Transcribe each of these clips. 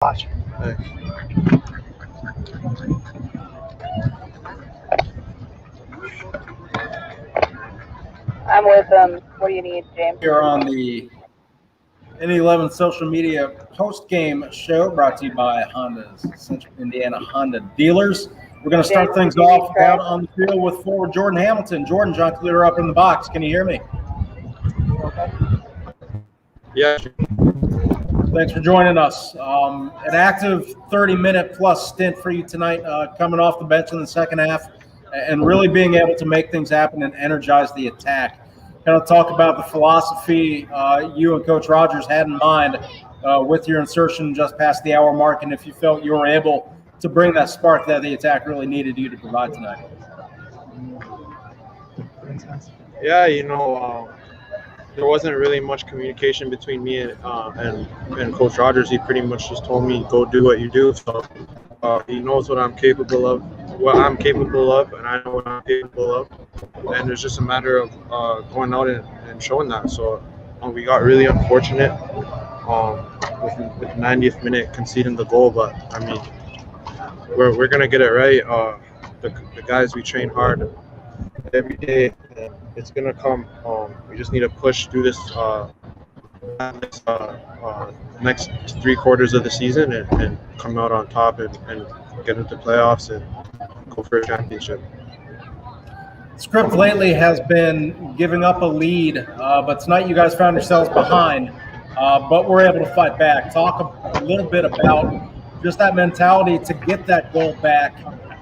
Watch. Thanks. I'm with what do you need, James? Here on the Indy 11 social media post-game show brought to you by Honda's Central Indiana Honda dealers. We're going to start things off out on the field with forward Jordan Hamilton. Jordan, John Clear up in the box. Can you hear me? Yeah. Thanks for joining us. An active 30-minute plus stint for you tonight, coming off the bench in the second half and really being able to make things happen and energize the attack. Kind of talk about the philosophy you and Coach Rogers had in mind with your insertion just past the hour mark, and if you felt you were able to bring that spark that the attack really needed you to provide tonight. Yeah, there wasn't really much communication between me and Coach Rogers. He pretty much just told me, go do what you do. So he knows what I'm capable of, and I know what I'm capable of. And it's just a matter of going out and showing that. So we got really unfortunate with the 90th minute conceding the goal, but I mean, we're gonna get it right. The guys, we train hard every day, and it's gonna come. We just need to push through this next 3 quarters of the season and come out on top and get into playoffs and go for a championship. Script lately has been giving up a lead, but tonight you guys found yourselves behind, but were able to fight back. Talk a little bit about just that mentality to get that goal back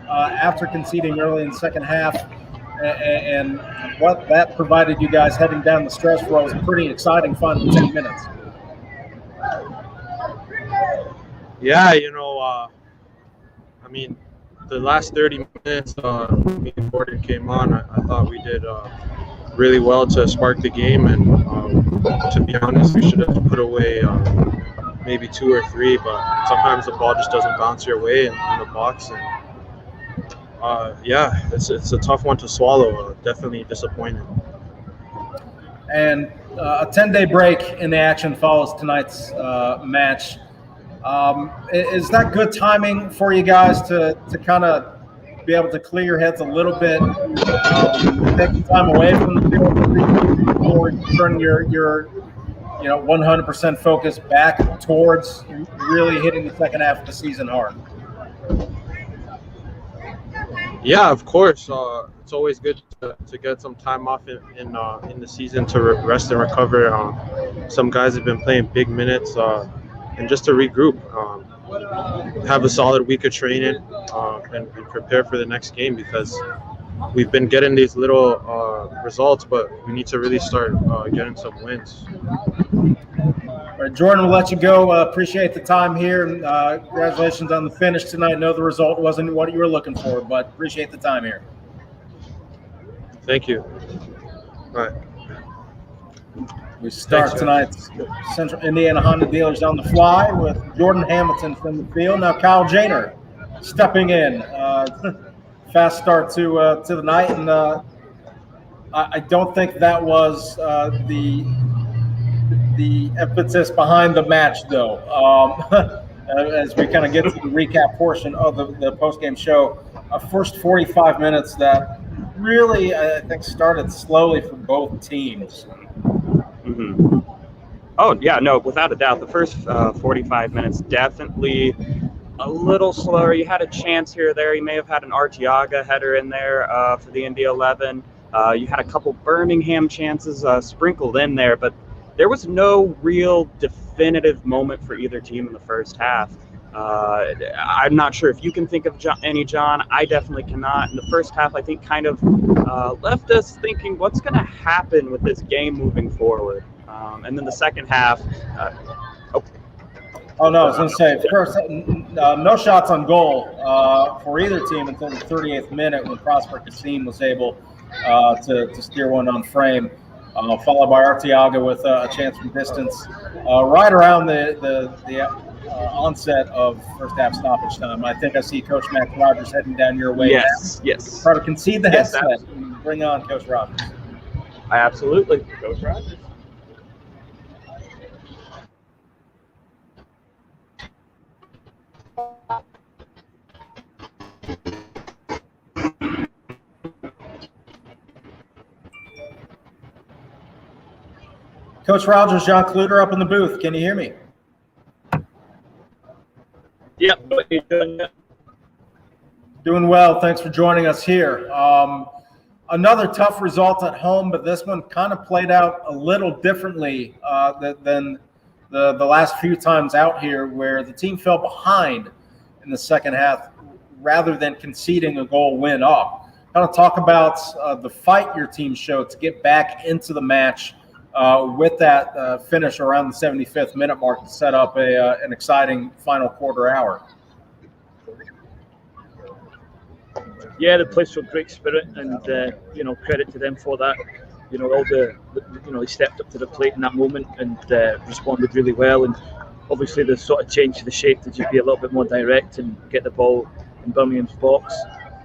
after conceding early in the second half, and what that provided you guys heading down the stretch for was a pretty exciting final 10 minutes. Yeah, I mean, the last 30 minutes, me and Gordon came on. I thought we did really well to spark the game, and to be honest, we should have put away maybe 2 or 3, but sometimes the ball just doesn't bounce your way in the box, and yeah, it's a tough one to swallow. Definitely disappointing. And a 10-day break in the action follows tonight's match. Is that good timing for you guys to kind of be able to clear your heads a little bit, take the time away from the field, or turn your 100% focus back towards really hitting the second half of the season hard? Yeah, of course. It's always good to get some time off in the season to rest and recover. Some guys have been playing big minutes, and just to regroup, have a solid week of training, and prepare for the next game, because we've been getting these little results, but we need to really start getting some wins. All right, Jordan, we'll let you go. Appreciate the time here. Congratulations on the finish tonight. I know the result wasn't what you were looking for, but appreciate the time here. Thank you. All right. We start tonight's Central Indiana Honda dealers on the fly with Jordan Hamilton from the field. Now Kyle Janer stepping in. Fast start to the night, and I don't think that was the emphasis behind the match, though. As we kind of get to the recap portion of the post-game show, first 45 minutes that really, I think, started slowly for both teams. Mm-hmm. Oh, yeah, no, without a doubt. The first 45 minutes definitely a little slower. You had a chance here or there. You may have had an Arteaga header in there for the Indy 11. You had a couple Birmingham chances sprinkled in there, but there was no real definitive moment for either team in the first half. I'm not sure if you can think of any, John. I definitely cannot. In the first half, I think kind of left us thinking, what's going to happen with this game moving forward? And then the second half. Oh, no, I was going to say, first, no shots on goal for either team until the 38th minute when Prosper Kassim was able to steer one on frame. Followed by Arteaga with a chance from distance right around the onset of first half stoppage time. I think I see Coach Matt Rogers heading down your way. Yes. Try to concede the headset and bring on Coach Rogers. Absolutely. Coach Rogers. Coach Rogers, John Kluter up in the booth. Can you hear me? Yep. What are you doing? Doing well. Thanks for joining us here. Another tough result at home, but this one kind of played out a little differently than the last few times out here, where the team fell behind in the second half rather than conceding a goal win up. Kind of talk about the fight your team showed to get back into the match with that finish around the 75th minute mark to set up an exciting final quarter hour. Yeah, the place showed great spirit, and credit to them for that. They stepped up to the plate in that moment and responded really well. And obviously, the sort of change to the shape to just be a little bit more direct and get the ball in Birmingham's box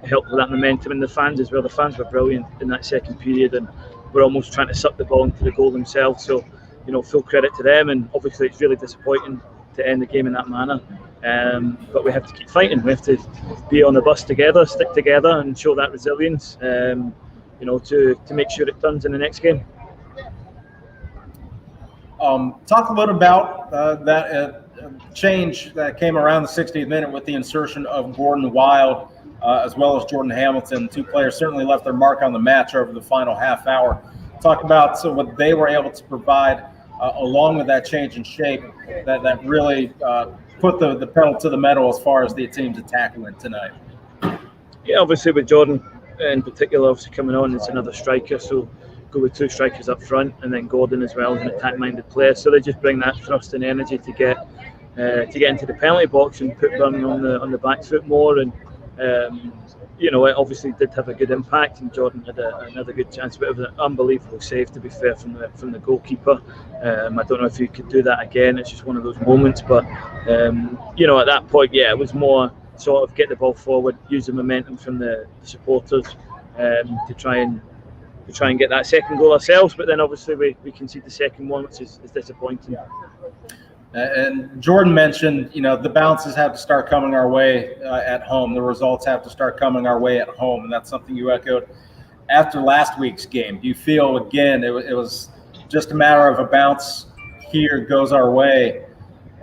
helped with that momentum. And the fans as well. The fans were brilliant in that second period, and were almost trying to suck the ball into the goal themselves. So, full credit to them. And obviously, it's really disappointing to end the game in that manner. But we have to keep fighting. We have to be on the bus together, stick together, and show that resilience. To make sure it turns in the next game. Talk a little about that change that came around the 60th minute with the insertion of Gordon Wild as well as Jordan Hamilton. Two players certainly left their mark on the match over the final half hour. Talk about what they were able to provide along with that change in shape that really put the pedal to the metal as far as the team's attack went tonight. Yeah, obviously with Jordan in particular, obviously coming on, it's another striker, so go with two strikers up front, and then Gordon as well as an attack-minded player. So they just bring that thrust and energy to get into the penalty box and put Birmingham on the back foot more. And it obviously did have a good impact, and Jordan had another good chance. But it was an unbelievable save, to be fair, from the goalkeeper. I don't know if he could do that again. It's just one of those moments. But at that point, yeah, it was more sort of get the ball forward, use the momentum from the supporters to try and get that second goal ourselves. But then obviously we concede the second one, which is disappointing. And Jordan mentioned, the bounces have to start coming our way at home. The results have to start coming our way at home, and that's something you echoed after last week's game. Do you feel, again, it was just a matter of a bounce here goes our way,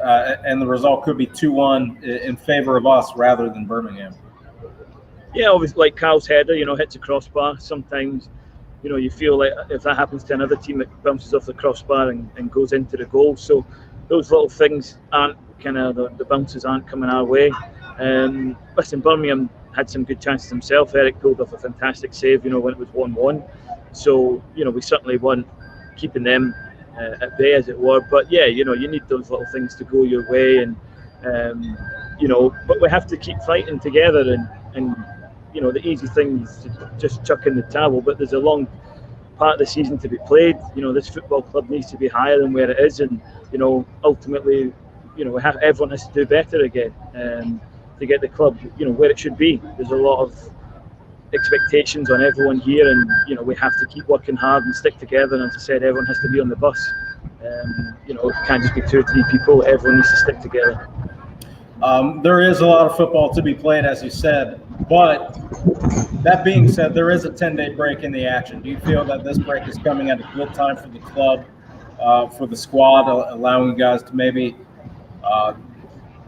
and the result could be 2-1 in favor of us rather than Birmingham? Yeah, obviously, like Kyle's header, hits a crossbar. Sometimes, you feel like if that happens to another team, it bounces off the crossbar and goes into the goal. So those little things aren't the bounces aren't coming our way. Listen, Birmingham had some good chances himself. Eric pulled off a fantastic save, when it was 1-1. So, we certainly want keeping them at bay, as it were. But yeah, you need those little things to go your way, and but we have to keep fighting together. And the easy thing is to just chuck in the towel. But there's a long part of the season to be played. This football club needs to be higher than where it is, and ultimately, everyone has to do better again to get the club, where it should be. There's a lot of expectations on everyone here, and we have to keep working hard and stick together. And as I said, everyone has to be on the bus. It can't just be 2 or 3 people. Everyone needs to stick together. There is a lot of football to be played, as you said, but that being said, there is a 10-day break in the action. Do you feel that this break is coming at a good time for the club, for the squad, allowing you guys to maybe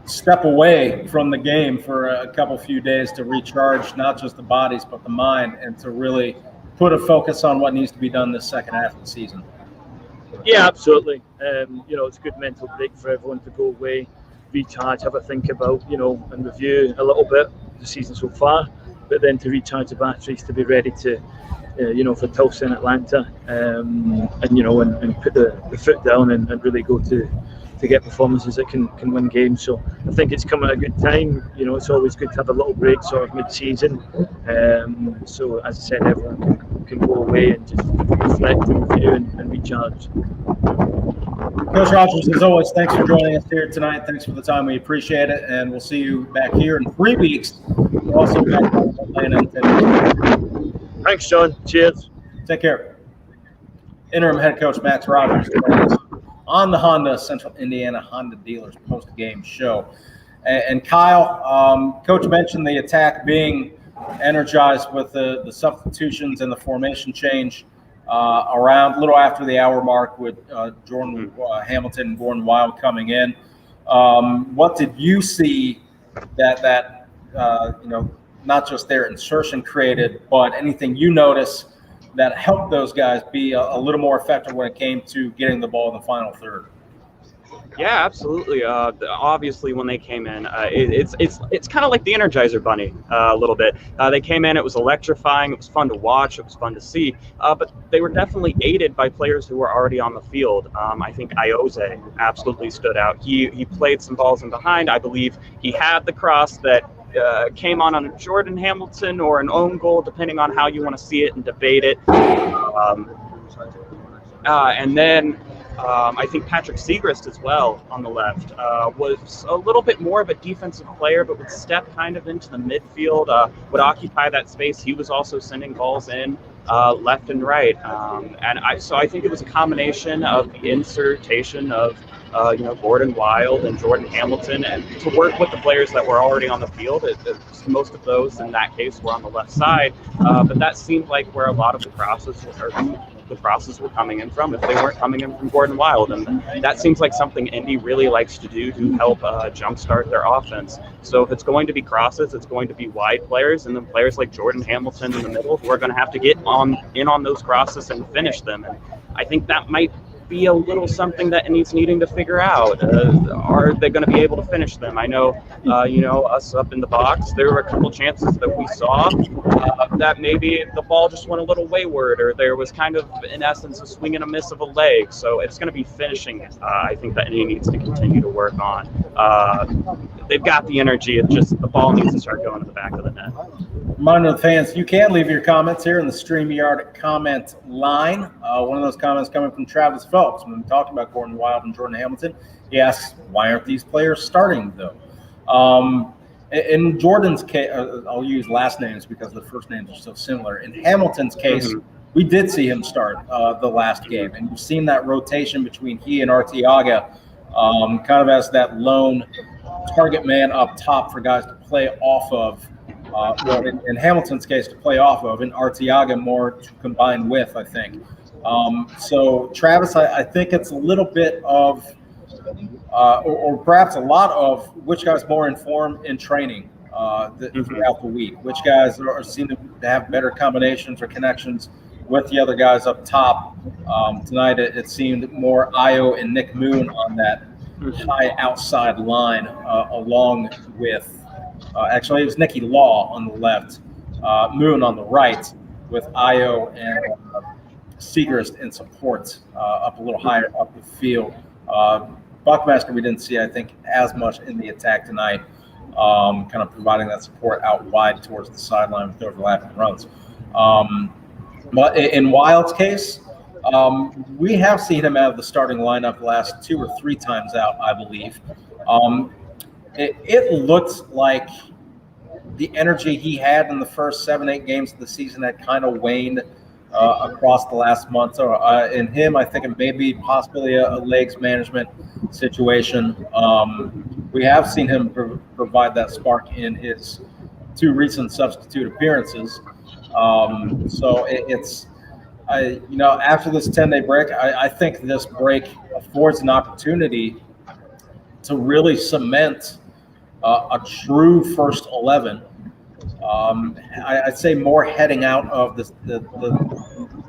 step away from the game for a few days to recharge not just the bodies but the mind, and to really put a focus on what needs to be done this second half of the season? Yeah, absolutely. It's a good mental break for everyone to go away, recharge, have a think about, and review a little bit the season so far, but then to recharge the batteries to be ready to, for Tulsa and Atlanta, and put the foot down and really go to get performances that can win games. So I think it's come at a good time. It's always good to have a little break sort of mid-season. So as I said, everyone can go away and just reflect and review and recharge. Coach Rogers, as always, thanks for joining us here tonight. Thanks for the time. We appreciate it, and we'll see you back here in 3 weeks. We're also back in Atlanta. Thanks, John. Cheers. Take care. Interim head coach Max Rogers on the Honda Central Indiana Honda Dealers post-game show. And Kyle, Coach mentioned the attack being energized with the substitutions and the formation change around a little after the hour mark with Jordan Hamilton and Gordon Wild coming in. What did you see that not just their insertion created, but anything you notice that helped those guys be a little more effective when it came to getting the ball in the final third? Yeah, absolutely. Obviously, when they came in, it's kind of like the Energizer Bunny a little bit. They came in, it was electrifying, it was fun to watch, it was fun to see, but they were definitely aided by players who were already on the field. I think Ioze absolutely stood out. He played some balls in behind. I believe he had the cross that came on a Jordan Hamilton or an own goal, depending on how you want to see it and debate it. And then I think Patrick Segrist as well on the left was a little bit more of a defensive player, but would step kind of into the midfield, would occupy that space. He was also sending balls in left and right. So I think it was a combination of the insertion of Gordon Wild and Jordan Hamilton, and to work with the players that were already on the field. Most of those in that case were on the left side, but that seemed like where a lot of the crosses were coming in from, if they weren't coming in from Gordon Wild. And that seems like something Indy really likes to do to help jumpstart their offense. So if it's going to be crosses, it's going to be wide players, and then players like Jordan Hamilton in the middle who are going to have to get in on those crosses and finish them. And I think that might be a little something that Indy's needing to figure out. Are they going to be able to finish them? I know, us up in the box, there were a couple chances that we saw that maybe the ball just went a little wayward, or there was kind of, in essence, a swing and a miss of a leg. So it's going to be finishing, I think, that Indy needs to continue to work on. They've got the energy. It's just the ball needs to start going to the back of the net. Reminder to the fans, you can leave your comments here in the StreamYard comment line. One of those comments coming from Travis Phelps. When we talked about Gordon Wild and Jordan Hamilton, he asks, why aren't these players starting, though? In Jordan's case, I'll use last names because the first names are so similar. In Hamilton's case, we did see him start the last game, and you've seen that rotation between he and Arteaga, kind of as that lone target man up top for guys to play off of. In Hamilton's case, to play off of, and Arteaga more to combine with, I think. So, Travis, I think it's a little bit of, or perhaps a lot of, which guy's more informed in training throughout the week, which guys seem to have better combinations or connections with the other guys up top. Tonight, it seemed more Io and Nick Moon on that high outside line, along with actually, it was Nicky Law on the left, Moon on the right, with Io and Segrist in support up a little higher up the field. Buckmaster, we didn't see, I think, as much in the attack tonight, kind of providing that support out wide towards the sideline with overlapping runs. But in Wild's case, we have seen him out of the starting lineup the last 2 or 3 times out, I believe. It looked like the energy he had in the first 7-8 games of the season had kind of waned across the last month. So in him, I think it may be possibly a legs management situation. We have seen him provide that spark in his 2 recent substitute appearances. So it's after this 10-day break, I think this break affords an opportunity to really cement a true first 11. I'd say more heading out of the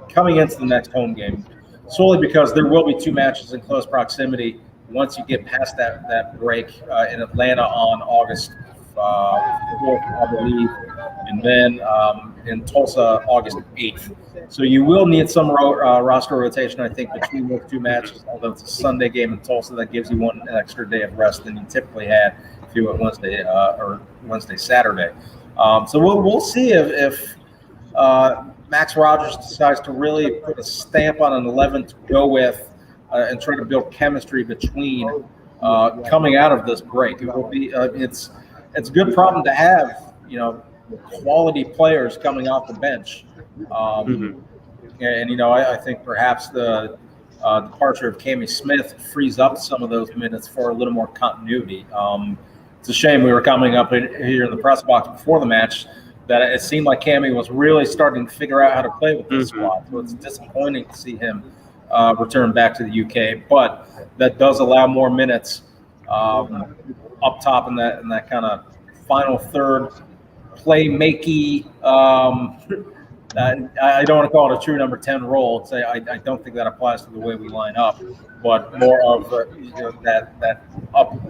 coming into the next home game, solely because there will be 2 matches in close proximity once you get past that break in Atlanta on August 4th, I believe, and then in Tulsa August 8th. So you will need some roster rotation, I think, between those 2 matches, although it's a Sunday game in Tulsa that gives you 1 extra day of rest than you typically had if you went Wednesday or Saturday. So we'll see if Max Rogers decides to really put a stamp on an 11 to go with and try to build chemistry between coming out of this break. It will be it's a good problem to have, quality players coming off the bench. And I think perhaps the departure of Cammie Smith frees up some of those minutes for a little more continuity. it's a shame we were coming up here in the press box before the match that it seemed like Cammy was really starting to figure out how to play with this squad. So it's disappointing to see him return back to the UK, but that does allow more minutes up top in that kind of final third play-makey. I don't want to call it a true number 10 role. I don't think that applies to the way we line up, but more of that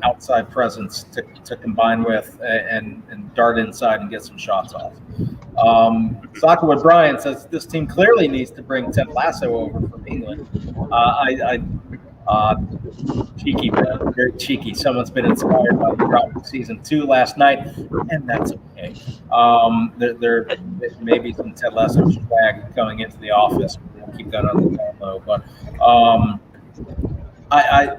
outside presence to combine with and dart inside and get some shots off. Soccerwood Brian says this team clearly needs to bring Ted Lasso over from England. Cheeky, man, very cheeky. Someone's been inspired by the drop of season 2 last night, and that's okay. There may be some Ted Lasso swag coming into the office. We'll keep that on the down low. But I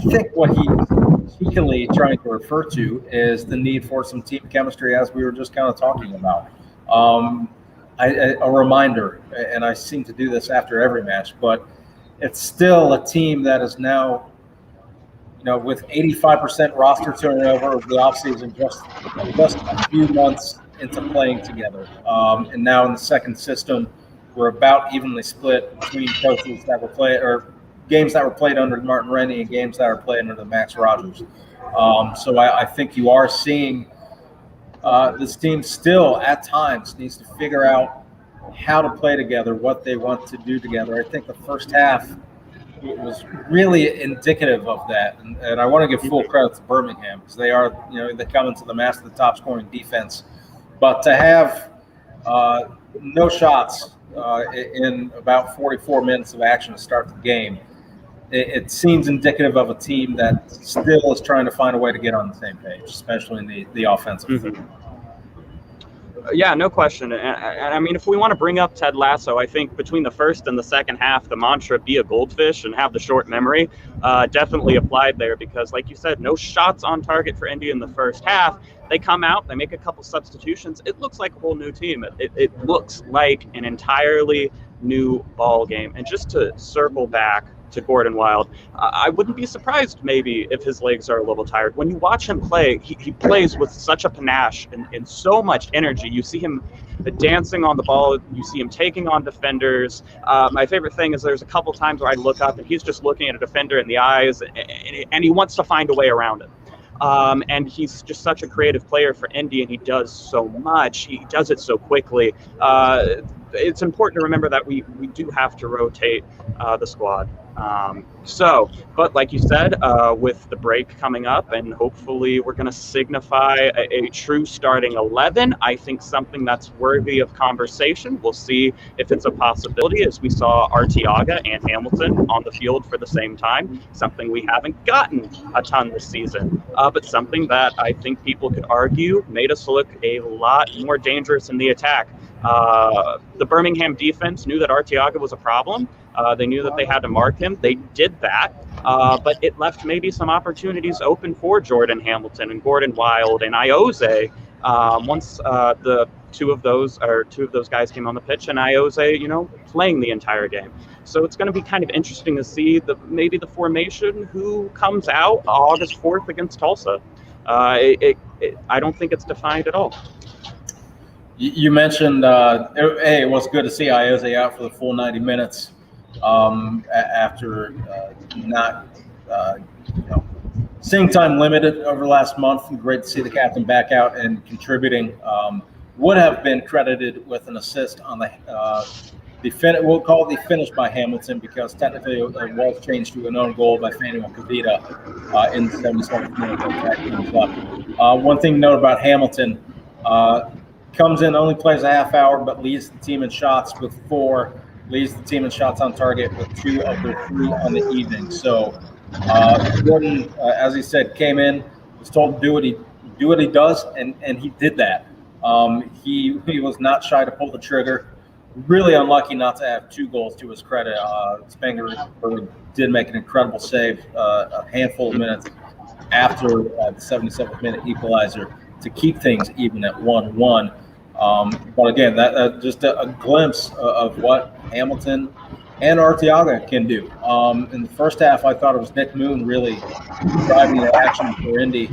think what he's cheekily trying to refer to is the need for some team chemistry, as we were just kind of talking about. A reminder, and I seem to do this after every match, but it's still a team that is now, with 85% roster turnover over the offseason, just a few months into playing together. And now in the second system, we're about evenly split between coaches that were played, or games that were played under Martin Rennie and games that are played under Max Rogers. So I think you are seeing this team still at times needs to figure out how to play together, what they want to do together. I think the first half was really indicative of that, and I want to give full credit to Birmingham because they are, they come into the match with the top scoring defense, but to have no shots in about 44 minutes of action to start the game, it seems indicative of a team that still is trying to find a way to get on the same page, especially in the offensive. Yeah, no question. And I mean, if we want to bring up Ted Lasso, I think between the first and the second half, the mantra "be a goldfish" and have the short memory definitely applied there, because like you said, no shots on target for Indy in the first half. They come out, they make a couple substitutions. It looks like a whole new team. It looks like an entirely new ball game. And just to circle back to Gordon Wild, I wouldn't be surprised maybe if his legs are a little tired. When you watch him play, he plays with such a panache and so much energy. You see him dancing on the ball. You see him taking on defenders. My favorite thing is there's a couple times where I look up and he's just looking at a defender in the eyes, and he wants to find a way around it. And he's just such a creative player for Indy, and he does so much. He does it so quickly. It's important to remember that we do have to rotate the squad. But like you said, with the break coming up, and hopefully we're going to signify a true starting 11, I think something that's worthy of conversation. We'll see if it's a possibility, as we saw Arteaga and Hamilton on the field for the same time, something we haven't gotten a ton this season, but something that I think people could argue made us look a lot more dangerous in the attack. The Birmingham defense knew that Arteaga was a problem. They knew that they had to mark him. They did that, but it left maybe some opportunities open for Jordan Hamilton and Gordon Wild and Iose once the two of those guys came on the pitch, and Iose, playing the entire game. So it's going to be kind of interesting to see maybe the formation who comes out August 4th against Tulsa. I don't think it's defined at all. You mentioned, it was good to see Iose out for the full 90 minutes after not seeing time limited over the last month. Great to see the captain back out and contributing. Would have been credited with an assist on we'll call it the finish by Hamilton, because technically it was changed to an own goal by Fanuel Kavita in the 77th minute. One thing to note about Hamilton, comes in, only plays a half hour, but leads the team in shots with 4, leads the team in shots on target with 2 of the 3 on the evening. So Gordon, as he said, came in, was told to do what he does, and he did that. He was not shy to pull the trigger. Really unlucky not to have 2 goals to his credit. Spanger did make an incredible save a handful of minutes after the 77th minute equalizer to keep things even at 1-1. But again, that just a glimpse of what Hamilton and Arteaga can do. In the first half, I thought it was Nick Moon really driving the action for Indy.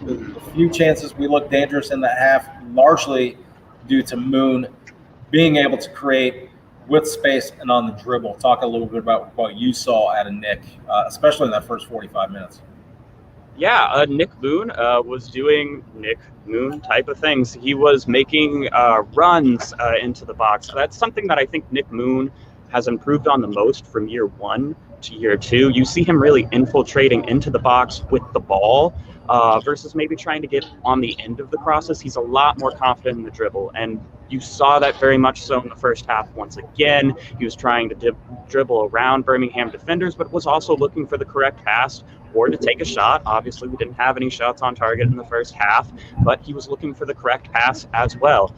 The few chances we looked dangerous in that half, largely due to Moon being able to create with space and on the dribble. Talk a little bit about what you saw out of Nick, especially in that first 45 minutes. Yeah, Nick Moon was doing Nick Moon type of things. He was making runs into the box. That's something that I think Nick Moon has improved on the most from year 1 to year 2. You see him really infiltrating into the box with the ball versus maybe trying to get on the end of the crosses. He's a lot more confident in the dribble, and you saw that very much so in the first half. Once again, he was trying to dribble around Birmingham defenders, but was also looking for the correct pass or to take a shot. Obviously, we didn't have any shots on target in the first half, but he was looking for the correct pass as well.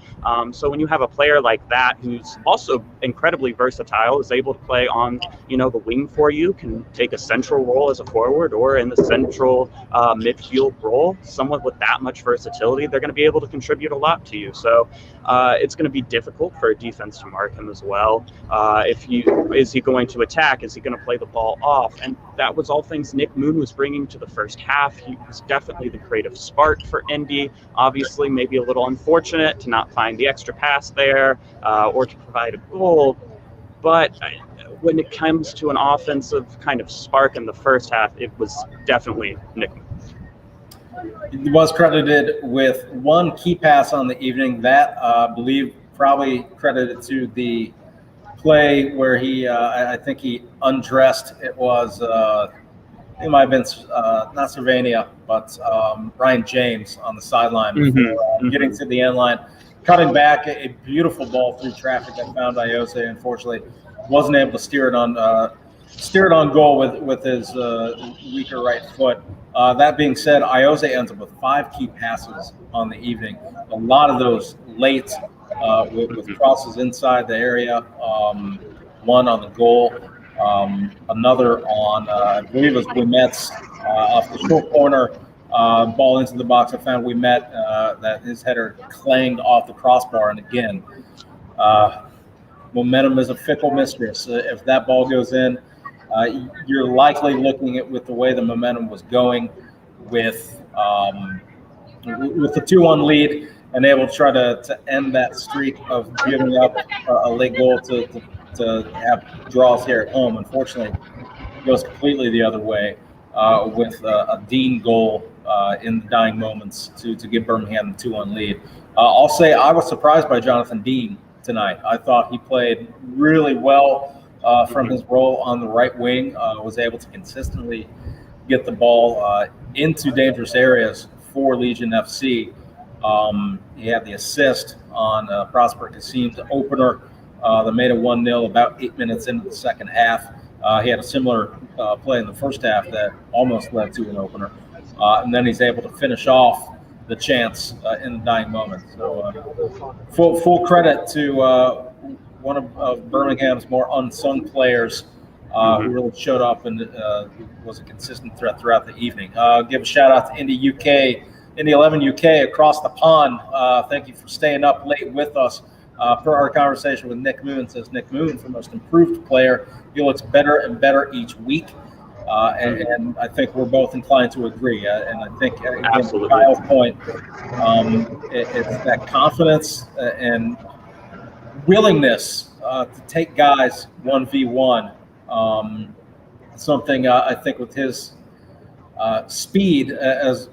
So when you have a player like that, who's also incredibly versatile, is able to play on, the wing for you, can take a central role as a forward or in the central midfield role, someone with that much versatility, they're going to be able to contribute a lot to you. So it's going to be difficult for a defense to mark him as well. Is he going to attack? Is he going to play the ball off? And that was all things Nick Moon was bringing to the first half. He was definitely the creative spark for Indy. Obviously, maybe a little unfortunate to not find the extra pass there or to provide a goal. But when it comes to an offensive kind of spark in the first half, it was definitely Nick Moon. He was credited with one key pass on the evening that I believe probably credited to the play where he, I think he undressed. It was, it might have been not Cervania, but Ryan James on the sideline before getting to the end line, cutting back a beautiful ball through traffic that found Iose. Unfortunately, wasn't able to steer it on goal with his weaker right foot. That being said, Iose ends up with 5 key passes on the evening. A lot of those late with crosses inside the area. One on the goal, another on, I believe it was Ouimet's off the short corner, ball into the box. I found Ouimet that his header clanged off the crossbar. And again, momentum is a fickle mistress. If that ball goes in, you're likely looking at, with the way the momentum was going, with the 2-1 lead, and able to try to end that streak of giving up a late goal to have draws here at home. Unfortunately, it goes completely the other way with a Dean goal in the dying moments to give Birmingham the 2-1 lead. I'll say I was surprised by Jonathan Dean tonight. I thought he played really well from his role on the right wing, was able to consistently get the ball into dangerous areas for Legion FC. He had the assist on Prosper Kassim's opener that made it 1-0 about 8 minutes into the second half. He had a similar play in the first half that almost led to an opener. And then he's able to finish off the chance in the dying moment. So full credit to one of Birmingham's more unsung players who really showed up and was a consistent threat throughout the evening. Give a shout out to Indy UK, Indy 11 UK across the pond. Thank you for staying up late with us. Per our conversation with Nick Moon, says Nick Moon for most improved player. He looks better and better each week. And I think we're both inclined to agree. And I think, again, to Kyle's point, it's that confidence and willingness to take guys 1v1. Something I think with his speed, as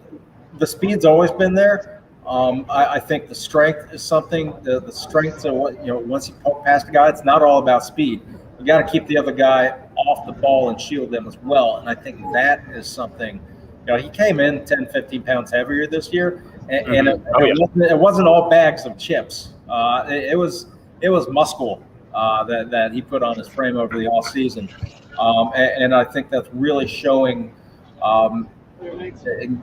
the speed's always been there. I think the strength is something. The strength of what, once you poke past a guy, it's not all about speed. You got to keep the other guy off the ball and shield them as well. And I think that is something. He came in 10, 15 pounds heavier this year, and it wasn't all bags of chips. It was muscle that he put on his frame over the off season, and I think that's really showing.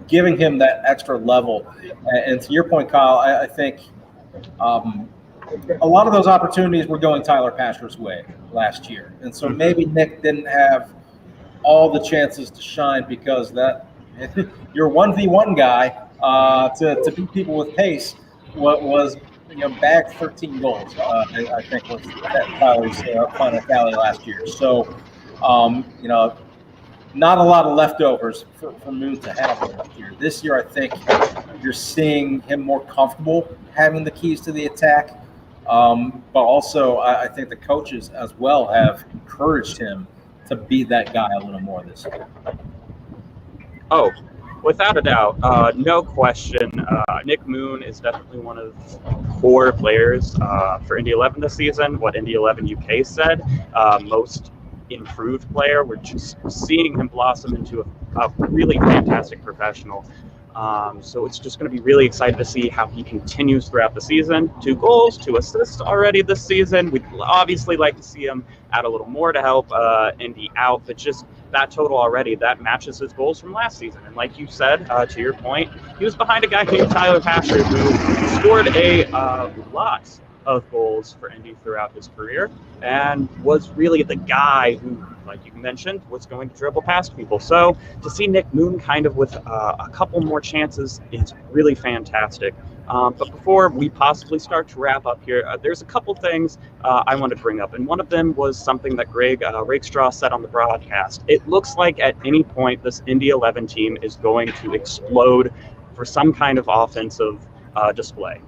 Giving him that extra level. And to your point, Kyle, I think a lot of those opportunities were going Tyler Pasher's way last year. And so maybe Nick didn't have all the chances to shine because that your 1v1 guy to beat people with pace was bagged 13 goals, I think was Tyler's final tally last year. So, not a lot of leftovers for Moon to have last year. This year, I think you're seeing him more comfortable having the keys to the attack. But also, I think the coaches as well have encouraged him to be that guy a little more this year. Oh, without a doubt, no question. Nick Moon is definitely one of the core players for Indy 11 this season. What Indy 11 UK said, most improved player. We're just seeing him blossom into a really fantastic professional. So it's just going to be really excited to see how he continues throughout the season. 2 goals, 2 assists already this season. We'd obviously like to see him add a little more to help Indy out, but just that total already, that matches his goals from last season. And like you said, to your point, he was behind a guy named Tyler Pasher who scored a lot of goals for Indy throughout his career and was really the guy who, like you mentioned, was going to dribble past people. So to see Nick Moon kind of with a couple more chances is really fantastic. But before we possibly start to wrap up here, there's a couple things I wanted to bring up. And one of them was something that Greg Rakestraw said on the broadcast. It looks like at any point this Indy 11 team is going to explode for some kind of offensive display.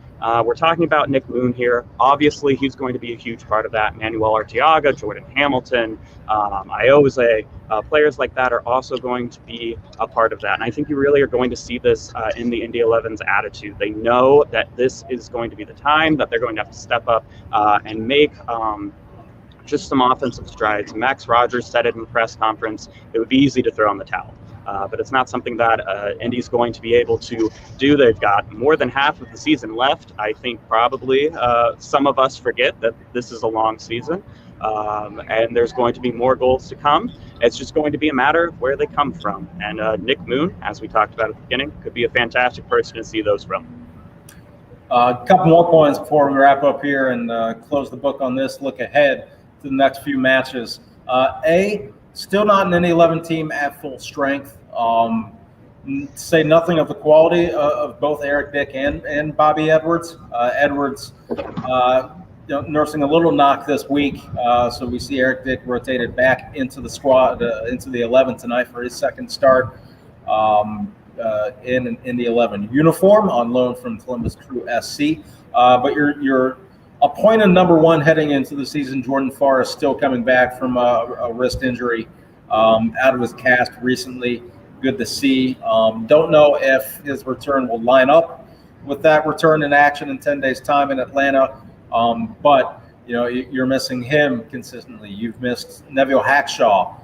We're talking about Nick Moon here. Obviously, he's going to be a huge part of that. Manuel Arteaga, Jordan Hamilton, Iose, players like that are also going to be a part of that. And I think you really are going to see this in the Indy 11's attitude. They know that this is going to be the time that they're going to have to step up and make just some offensive strides. Max Rogers said it in the press conference. It would be easy to throw in the towel. But it's not something that Indy's going to be able to do. They've got more than half of the season left. I think probably some of us forget that this is a long season, and there's going to be more goals to come. It's just going to be a matter of where they come from. And Nick Moon, as we talked about at the beginning, could be a fantastic person to see those from. A couple more points before we wrap up here and close the book on this. Look ahead to the next few matches. Still not an Indy 11 team at full strength. Say nothing of the quality of both Eric Dick and Bobby Edwards. Edwards nursing a little knock this week, so we see Eric Dick rotated back into the squad, into the 11 tonight for his second start in the 11 uniform on loan from Columbus Crew SC. But you're appointed number 1 heading into the season. Jordan Forrest still coming back from a wrist injury, out of his cast recently. Good to see. Don't know if his return will line up with that return in action in 10 days' time in Atlanta. But you're missing him consistently. You've missed Neville Hackshaw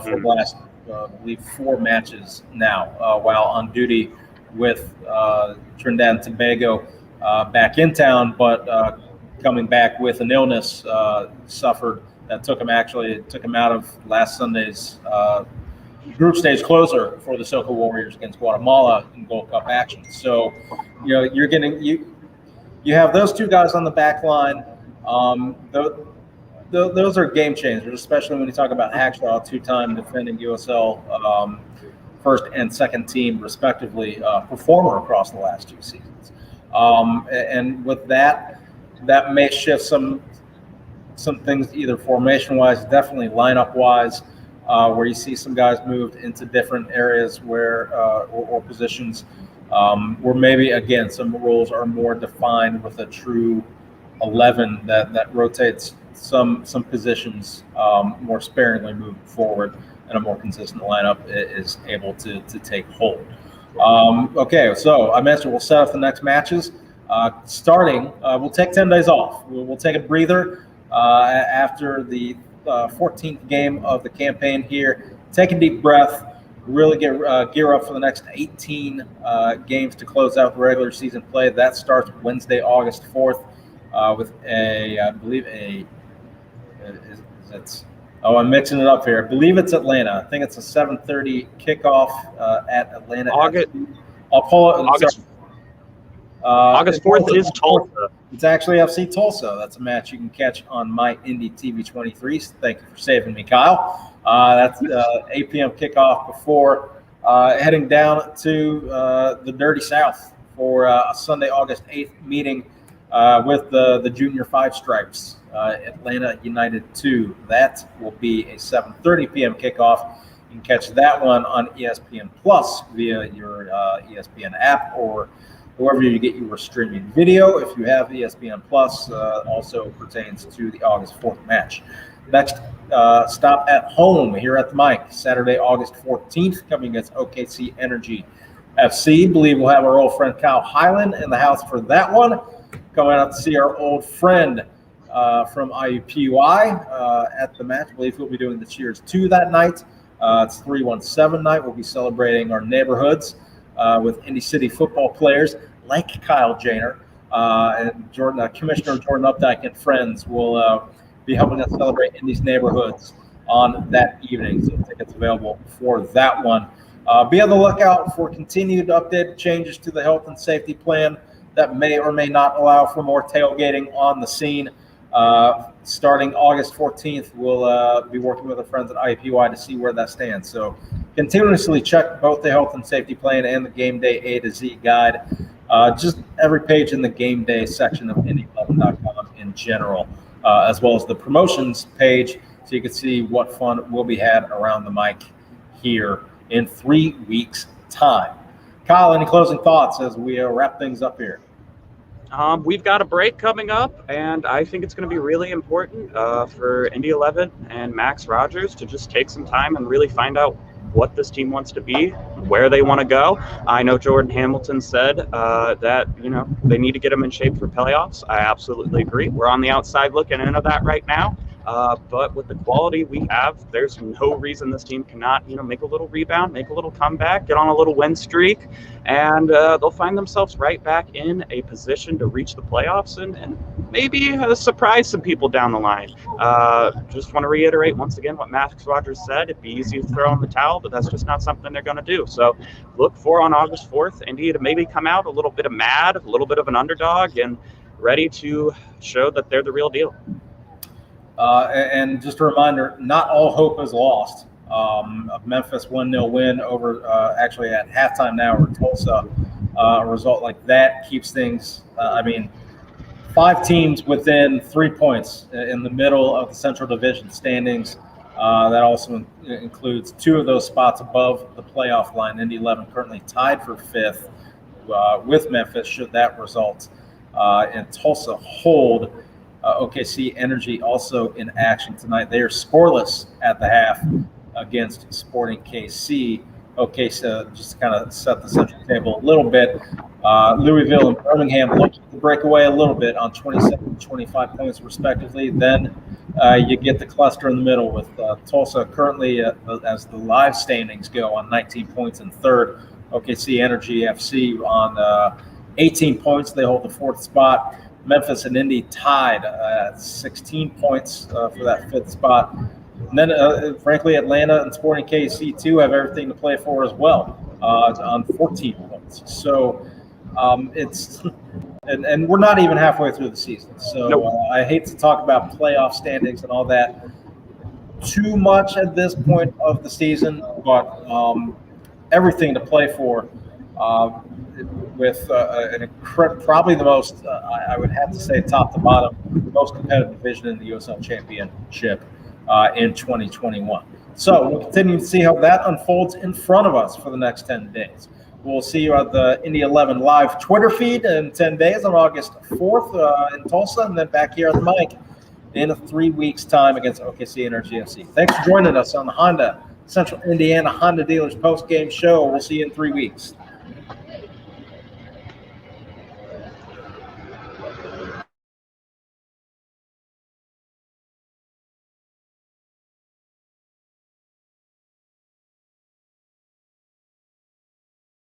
for the last, I believe, 4 matches now, while on duty with Trinidad and Tobago back in town, but coming back with an illness suffered that took him out of last Sunday's group stage closer for the Soca Warriors against Guatemala in Gold Cup action. So, you're getting you have those 2 guys on the back line. Those are game changers, especially when you talk about Hackshaw, 2-time defending USL first and second team respectively performer across the last 2 seasons. And with that may shift some things either formation-wise, definitely lineup-wise, where you see some guys moved into different areas where or positions where maybe, again, some roles are more defined with a true 11 that rotates some positions more sparingly moving forward, and a more consistent lineup is able to take hold. Okay, so I mentioned we'll set up the next matches. Starting, we'll take 10 days off. We'll take a breather after the 14th game of the campaign here. Take a deep breath, really gear up for the next 18 games to close out the regular season play. That starts Wednesday, August 4th with I believe I'm mixing it up here. I believe it's Atlanta. I think it's a 7:30 kickoff at Atlanta. I'll pull it. August 4th is Tulsa. It's actually FC Tulsa. That's a match you can catch on my Indy TV 23. Thank you for saving me, Kyle. That's 8 p.m. kickoff before heading down to the Dirty South for a Sunday, August 8th meeting with the Junior 5 Stripes, Atlanta United 2. That will be a 7:30 p.m. kickoff. You can catch that one on ESPN Plus via your ESPN app or wherever you get your streaming video. If you have ESPN Plus, also pertains to the August 4th match. Next stop at home here at the mic, Saturday, August 14th, coming against OKC Energy FC. Believe we'll have our old friend Kyle Highland in the house for that one. Coming out to see our old friend from IUPUI at the match. I believe we'll be doing the Cheers 2 that night. It's 317 night. We'll be celebrating our neighborhoods with Indy City football players like Kyle Janer and Commissioner Jordan Updike and friends will be helping us celebrate Indy's neighborhoods on that evening. So tickets available for that one. Be on the lookout for continued updated changes to the health and safety plan that may or may not allow for more tailgating on the scene. Starting August 14th, we'll be working with our friends at IUPUI to see where that stands. So continuously check both the health and safety plan and the game day A to Z guide. Just every page in the game day section of Indy11.com in general, as well as the promotions page, so you can see what fun will be had around the mic here in 3 weeks' time. Kyle, any closing thoughts as we wrap things up here? We've got a break coming up, and I think it's going to be really important for Indy 11 and Max Rogers to just take some time and really find out what this team wants to be, where they want to go. I know Jordan Hamilton said that, they need to get them in shape for playoffs. I absolutely agree. We're on the outside looking into that right now. But with the quality we have, there's no reason this team cannot, make a little rebound, make a little comeback, get on a little win streak, and they'll find themselves right back in a position to reach the playoffs and maybe surprise some people down the line. Just want to reiterate once again what Max Rogers said. It'd be easy to throw in the towel, but that's just not something they're going to do. So look for on August 4th, Indy to maybe come out a little bit of mad, a little bit of an underdog, and ready to show that they're the real deal. And just a reminder, not all hope is lost. A Memphis 1-0 win over actually at halftime now over Tulsa. A result like that keeps things, 5 teams within 3 points in the middle of the Central Division standings. That also includes 2 of those spots above the playoff line. Indy 11 currently tied for 5th with Memphis should that result. And Tulsa hold. OKC Energy also in action tonight. They are scoreless at the half against Sporting KC. OKC just kind of set the central table a little bit. Louisville and Birmingham looking to break away a little bit on 27 and 25 points respectively. Then you get the cluster in the middle with Tulsa currently, as the live standings go, on 19 points in third. OKC Energy FC on 18 points. They hold the 4th spot. Memphis and Indy tied at 16 points for that 5th spot. And then, frankly, Atlanta and Sporting KC, too, have everything to play for as well on 14 points. So it's – and we're not even halfway through the season. So nope. I hate to talk about playoff standings and all that too much at this point of the season, but everything to play for with probably the most, I would have to say, top to bottom, the most competitive division in the USL Championship in 2021. So we'll continue to see how that unfolds in front of us for the next 10 days. We'll see you at the Indy 11 live Twitter feed in 10 days on August 4th in Tulsa, and then back here at the mic in 3 weeks' time against OKC Energy FC. Thanks for joining us on the Honda Central Indiana Honda Dealers post-game show. We'll see you in 3 weeks.